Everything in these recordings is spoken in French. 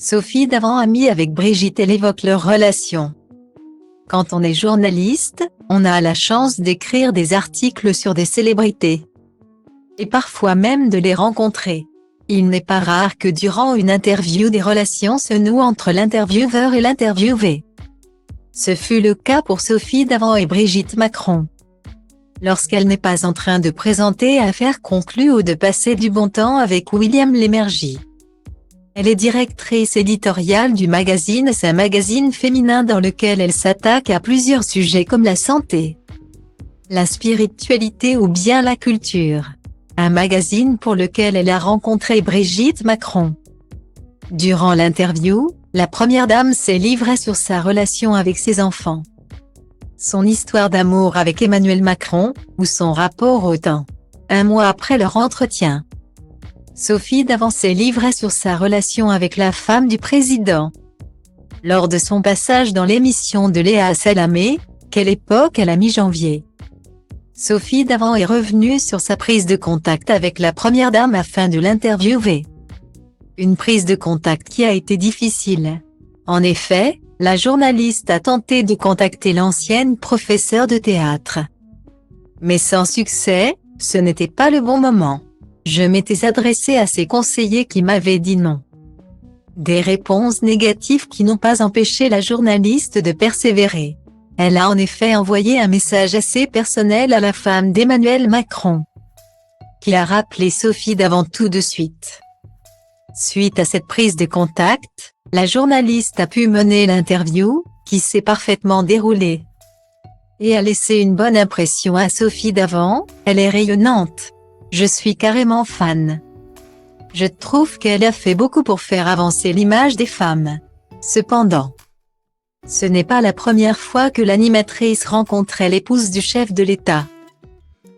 Sophie Davant amie avec Brigitte, elle évoque leur relation. Quand on est journaliste, on a la chance d'écrire des articles sur des célébrités. Et parfois même de les rencontrer. Il n'est pas rare que durant une interview des relations se nouent entre l'intervieweur et l'interviewé. Ce fut le cas pour Sophie Davant et Brigitte Macron. Lorsqu'elle n'est pas en train de présenter affaire conclue ou de passer du bon temps avec William Lémergie. Elle est directrice éditoriale du magazine C'est un magazine féminin dans lequel elle s'attaque à plusieurs sujets comme la santé, la spiritualité ou bien la culture. Un magazine pour lequel elle a rencontré Brigitte Macron. Durant l'interview, la première dame s'est livrée sur sa relation avec ses enfants, son histoire d'amour avec Emmanuel Macron, ou son rapport au temps. Un mois après leur entretien, Sophie Davant s'est livrée sur sa relation avec la femme du président. Lors de son passage dans l'émission de Léa Salamé, Quelle époque à la mi-janvier, Sophie Davant est revenue sur sa prise de contact avec la première dame afin de l'interviewer. Une prise de contact qui a été difficile. En effet, la journaliste a tenté de contacter l'ancienne professeure de théâtre. Mais sans succès, ce n'était pas le bon moment. Je m'étais adressée à ses conseillers qui m'avaient dit non. Des réponses négatives qui n'ont pas empêché la journaliste de persévérer. Elle a en effet envoyé un message assez personnel à la femme d'Emmanuel Macron, qui a rappelé Sophie Davant tout de suite. Suite à cette prise de contact, la journaliste a pu mener l'interview, qui s'est parfaitement déroulée, et a laissé une bonne impression à Sophie Davant. Elle est rayonnante. Je suis carrément fan. Je trouve qu'elle a fait beaucoup pour faire avancer l'image des femmes. Cependant, ce n'est pas la première fois que l'animatrice rencontrait l'épouse du chef de l'État.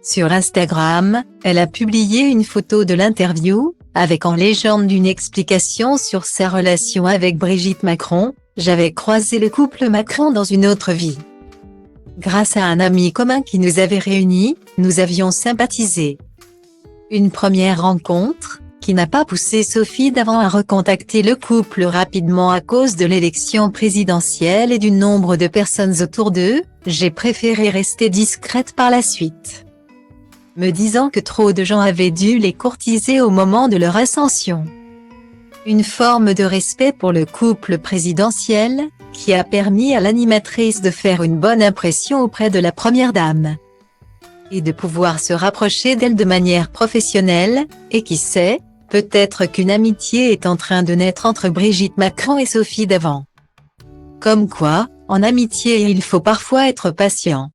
Sur Instagram, elle a publié une photo de l'interview, avec en légende une explication sur sa relation avec Brigitte Macron. J'avais croisé le couple Macron dans une autre vie. Grâce à un ami commun qui nous avait réunis, nous avions sympathisé. Une première rencontre, qui n'a pas poussé Sophie Davant à recontacter le couple rapidement à cause de l'élection présidentielle et du nombre de personnes autour d'eux. J'ai préféré rester discrète par la suite, me disant que trop de gens avaient dû les courtiser au moment de leur ascension. Une forme de respect pour le couple présidentiel, qui a permis à l'animatrice de faire une bonne impression auprès de la première dame, et de pouvoir se rapprocher d'elle de manière professionnelle, et qui sait, peut-être qu'une amitié est en train de naître entre Brigitte Macron et Sophie Davant. Comme quoi, en amitié il faut parfois être patient.